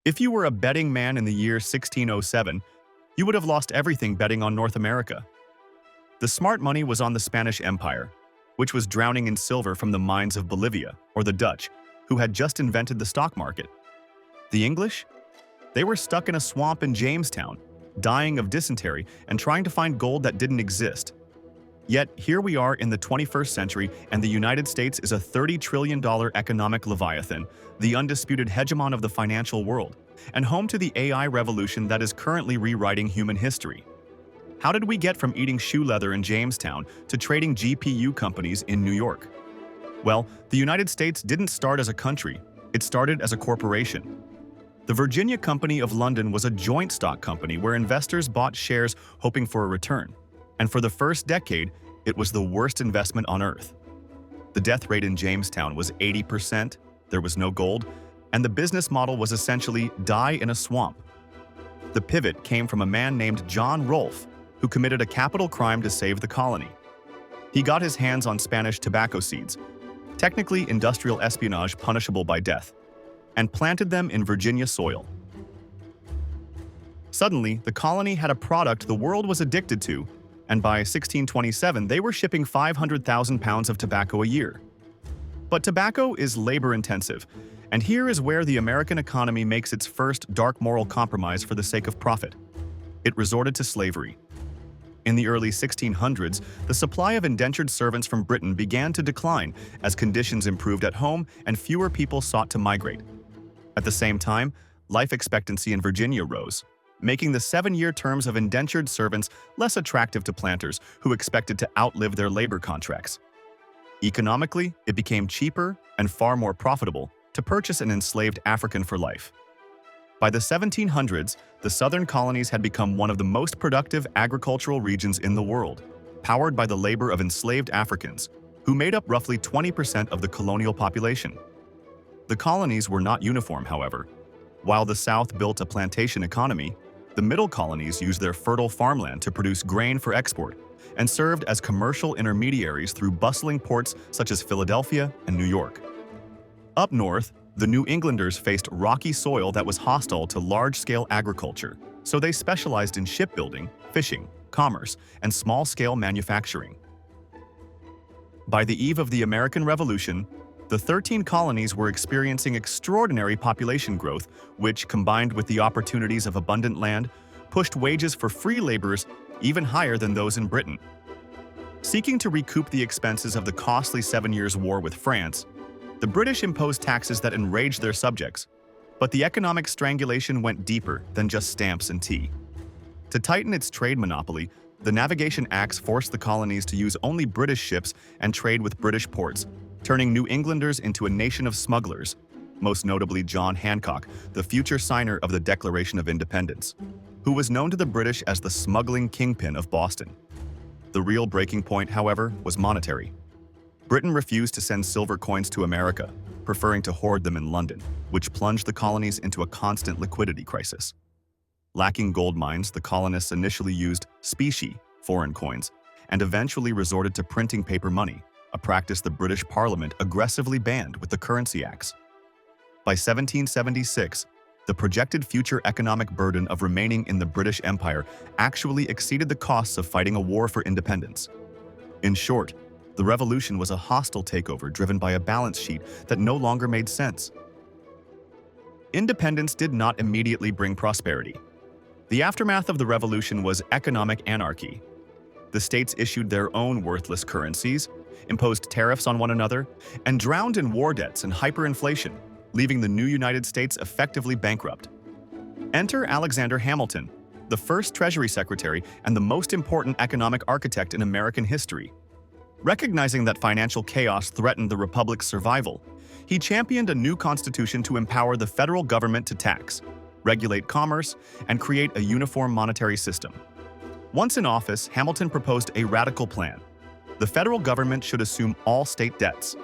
If you were a betting man in the year 1607, you would have lost everything betting on North America. The smart money was on the Spanish Empire, which was drowning in silver from the mines of Bolivia, or the Dutch, who had just invented the stock market. The English? They were stuck in a swamp in Jamestown, dying of dysentery and trying to find gold that didn't exist. Yet, here we are in the 21st century, and the United States is a $30 trillion economic leviathan, the undisputed hegemon of the financial world, and home to the AI revolution that is currently rewriting human history. How did we get from eating shoe leather in Jamestown to trading GPU companies in New York? Well, the United States didn't start as a country, it started as a corporation. The Virginia Company of London was a joint stock company where investors bought shares hoping for a return. And for the first decade, it was the worst investment on earth. The death rate in Jamestown was 80%, there was no gold, and the business model was essentially die in a swamp. The pivot came from a man named John Rolfe, who committed a capital crime to save the colony. He got his hands on Spanish tobacco seeds, technically industrial espionage punishable by death, and planted them in Virginia soil. Suddenly, the colony had a product the world was addicted to, and by 1627 they were shipping 500,000 pounds of tobacco a year. But tobacco is labor-intensive, and here is where the American economy makes its first dark moral compromise for the sake of profit. It resorted to slavery. In the early 1600s, the supply of indentured servants from Britain began to decline as conditions improved at home and fewer people sought to migrate. At the same time, life expectancy in Virginia rose, making the 7-year terms of indentured servants less attractive to planters who expected to outlive their labor contracts. Economically, it became cheaper and far more profitable to purchase an enslaved African for life. By the 1700s, the southern colonies had become one of the most productive agricultural regions in the world, powered by the labor of enslaved Africans, who made up roughly 20% of the colonial population. The colonies were not uniform, however. While the South built a plantation economy, the middle colonies used their fertile farmland to produce grain for export and served as commercial intermediaries through bustling ports such as Philadelphia and New York. Up north, the New Englanders faced rocky soil that was hostile to large-scale agriculture, so they specialized in shipbuilding, fishing, commerce, and small-scale manufacturing. By the eve of the American Revolution, the 13 colonies were experiencing extraordinary population growth, which, combined with the opportunities of abundant land, pushed wages for free laborers even higher than those in Britain. Seeking to recoup the expenses of the costly 7 Years' War with France, the British imposed taxes that enraged their subjects, but the economic strangulation went deeper than just stamps and tea. To tighten its trade monopoly, the Navigation Acts forced the colonies to use only British ships and trade with British ports, turning New Englanders into a nation of smugglers, most notably John Hancock, the future signer of the Declaration of Independence, who was known to the British as the smuggling kingpin of Boston. The real breaking point, however, was monetary. Britain refused to send silver coins to America, preferring to hoard them in London, which plunged the colonies into a constant liquidity crisis. Lacking gold mines, the colonists initially used specie, foreign coins, and eventually resorted to printing paper money, a practice the British Parliament aggressively banned with the Currency Acts. By 1776, the projected future economic burden of remaining in the British Empire actually exceeded the costs of fighting a war for independence. In short, the revolution was a hostile takeover driven by a balance sheet that no longer made sense. Independence did not immediately bring prosperity. The aftermath of the revolution was economic anarchy. The states issued their own worthless currencies, imposed tariffs on one another, and drowned in war debts and hyperinflation, leaving the new United States effectively bankrupt. Enter Alexander Hamilton, the first Treasury Secretary and the most important economic architect in American history. Recognizing that financial chaos threatened the Republic's survival, he championed a new constitution to empower the federal government to tax, regulate commerce, and create a uniform monetary system. Once in office, Hamilton proposed a radical plan. The federal government should assume all state debts.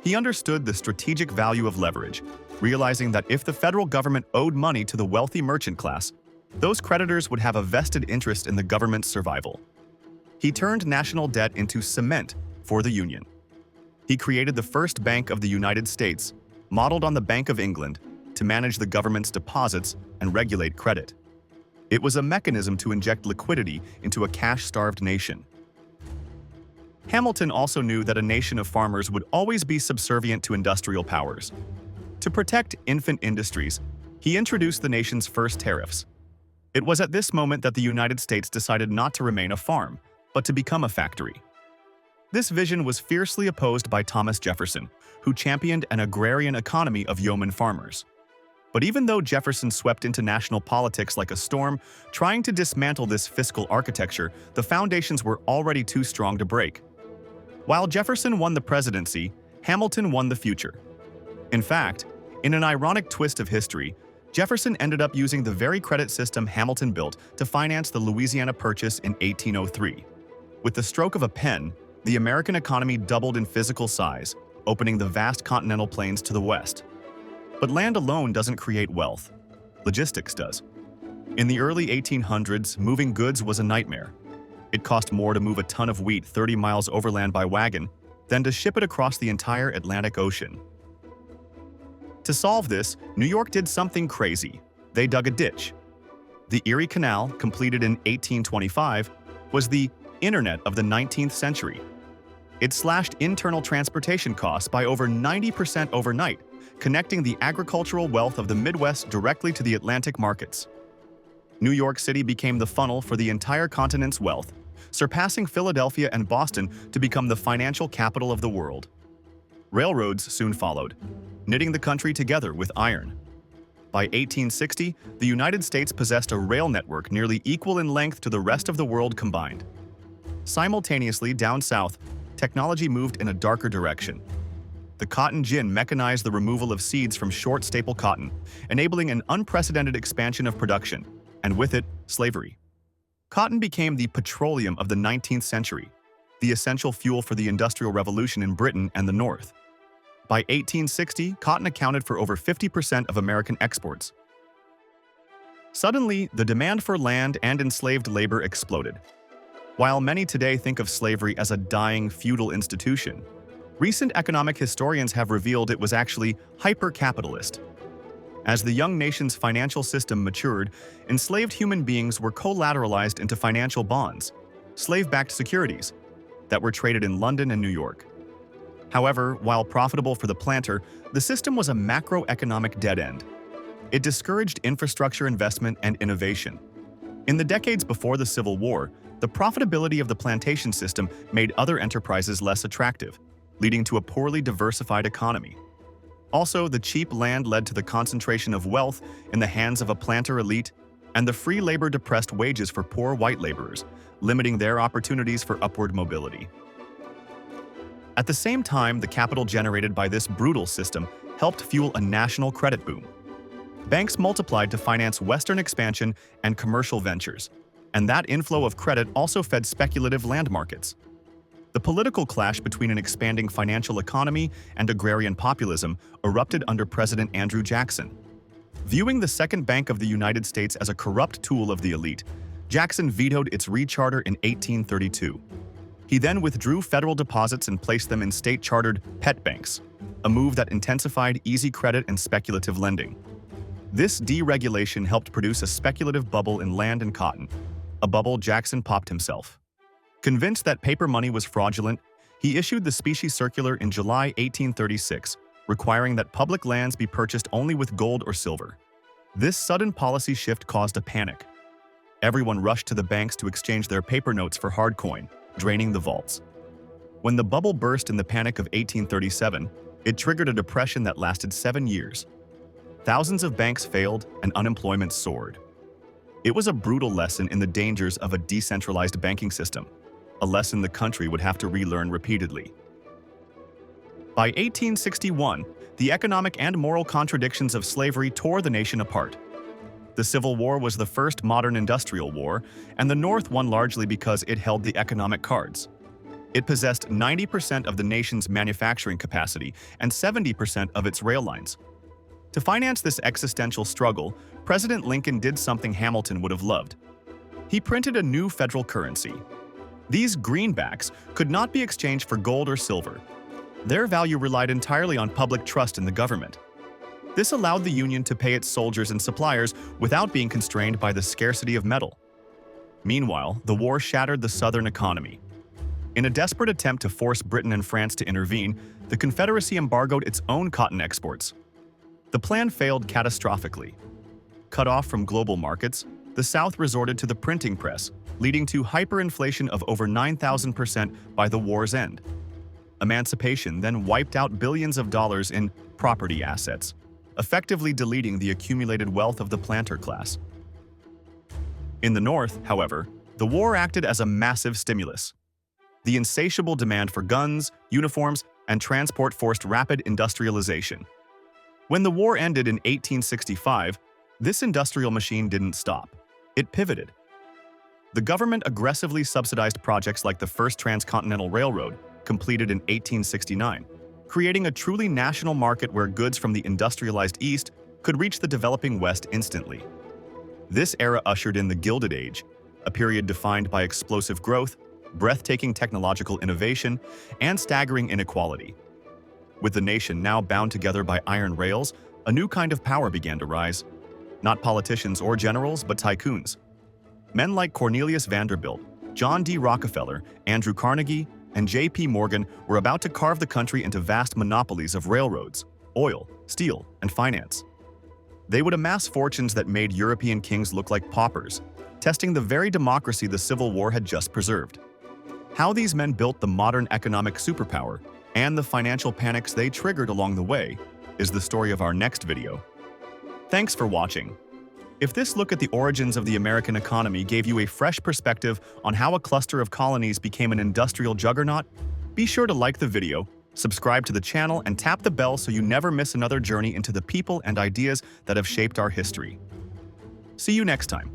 He understood the strategic value of leverage, realizing that if the federal government owed money to the wealthy merchant class, those creditors would have a vested interest in the government's survival. He turned national debt into cement for the Union. He created the first Bank of the United States, modeled on the Bank of England, to manage the government's deposits and regulate credit. It was a mechanism to inject liquidity into a cash-starved nation. Hamilton also knew that a nation of farmers would always be subservient to industrial powers. To protect infant industries, he introduced the nation's first tariffs. It was at this moment that the United States decided not to remain a farm, but to become a factory. This vision was fiercely opposed by Thomas Jefferson, who championed an agrarian economy of yeoman farmers. But even though Jefferson swept into national politics like a storm, trying to dismantle this fiscal architecture, the foundations were already too strong to break. While Jefferson won the presidency, Hamilton won the future. In fact, in an ironic twist of history, Jefferson ended up using the very credit system Hamilton built to finance the Louisiana Purchase in 1803. With the stroke of a pen, the American economy doubled in physical size, opening the vast continental plains to the west. But land alone doesn't create wealth. Logistics does. In the early 1800s, moving goods was a nightmare. It cost more to move a ton of wheat 30 miles overland by wagon than to ship it across the entire Atlantic Ocean. To solve this, New York did something crazy. They dug a ditch. The Erie Canal, completed in 1825, was the internet of the 19th century. It slashed internal transportation costs by over 90% overnight, connecting the agricultural wealth of the Midwest directly to the Atlantic markets. New York City became the funnel for the entire continent's wealth, surpassing Philadelphia and Boston to become the financial capital of the world. Railroads soon followed, knitting the country together with iron. By 1860, the United States possessed a rail network nearly equal in length to the rest of the world combined. Simultaneously, down south, technology moved in a darker direction. The cotton gin mechanized the removal of seeds from short staple cotton, enabling an unprecedented expansion of production, and with it, slavery. Cotton became the petroleum of the 19th century, the essential fuel for the Industrial Revolution in Britain and the North. By 1860, cotton accounted for over 50% of American exports. Suddenly, the demand for land and enslaved labor exploded. While many today think of slavery as a dying feudal institution, recent economic historians have revealed it was actually hyper-capitalist. As the young nation's financial system matured, enslaved human beings were collateralized into financial bonds, slave-backed securities, that were traded in London and New York. However, while profitable for the planter, the system was a macroeconomic dead end. It discouraged infrastructure investment and innovation. In the decades before the Civil War, the profitability of the plantation system made other enterprises less attractive, leading to a poorly diversified economy. Also, the cheap land led to the concentration of wealth in the hands of a planter elite, and the free labor depressed wages for poor white laborers, limiting their opportunities for upward mobility. At the same time, the capital generated by this brutal system helped fuel a national credit boom. Banks multiplied to finance Western expansion and commercial ventures, and that inflow of credit also fed speculative land markets. The political clash between an expanding financial economy and agrarian populism erupted under President Andrew Jackson. Viewing the Second Bank of the United States as a corrupt tool of the elite, Jackson vetoed its recharter in 1832. He then withdrew federal deposits and placed them in state-chartered pet banks, a move that intensified easy credit and speculative lending. This deregulation helped produce a speculative bubble in land and cotton, a bubble Jackson popped himself. Convinced that paper money was fraudulent, he issued the Specie Circular in July 1836, requiring that public lands be purchased only with gold or silver. This sudden policy shift caused a panic. Everyone rushed to the banks to exchange their paper notes for hard coin, draining the vaults. When the bubble burst in the Panic of 1837, it triggered a depression that lasted 7 years. Thousands of banks failed and unemployment soared. It was a brutal lesson in the dangers of a decentralized banking system, a lesson the country would have to relearn repeatedly. By 1861, the economic and moral contradictions of slavery tore the nation apart. The Civil War was the first modern industrial war, and the North won largely because it held the economic cards. It possessed 90% of the nation's manufacturing capacity and 70% of its rail lines. To finance this existential struggle, President Lincoln did something Hamilton would have loved. He printed a new federal currency. These greenbacks could not be exchanged for gold or silver. Their value relied entirely on public trust in the government. This allowed the Union to pay its soldiers and suppliers without being constrained by the scarcity of metal. Meanwhile, the war shattered the Southern economy. In a desperate attempt to force Britain and France to intervene, the Confederacy embargoed its own cotton exports. The plan failed catastrophically. Cut off from global markets, the South resorted to the printing press, leading to hyperinflation of over 9,000% by the war's end. Emancipation then wiped out billions of dollars in property assets, effectively deleting the accumulated wealth of the planter class. In the North, however, the war acted as a massive stimulus. The insatiable demand for guns, uniforms, and transport forced rapid industrialization. When the war ended in 1865, this industrial machine didn't stop. It pivoted. The government aggressively subsidized projects like the first transcontinental railroad, completed in 1869, creating a truly national market where goods from the industrialized East could reach the developing West instantly. This era ushered in the Gilded Age, a period defined by explosive growth, breathtaking technological innovation, and staggering inequality. With the nation now bound together by iron rails, a new kind of power began to rise. Not politicians or generals, but tycoons. Men like Cornelius Vanderbilt, John D. Rockefeller, Andrew Carnegie, and J.P. Morgan were about to carve the country into vast monopolies of railroads, oil, steel, and finance. They would amass fortunes that made European kings look like paupers, testing the very democracy the Civil War had just preserved. How these men built the modern economic superpower and the financial panics they triggered along the way is the story of our next video. Thanks for watching. If this look at the origins of the American economy gave you a fresh perspective on how a cluster of colonies became an industrial juggernaut, be sure to like the video, subscribe to the channel, and tap the bell so you never miss another journey into the people and ideas that have shaped our history. See you next time.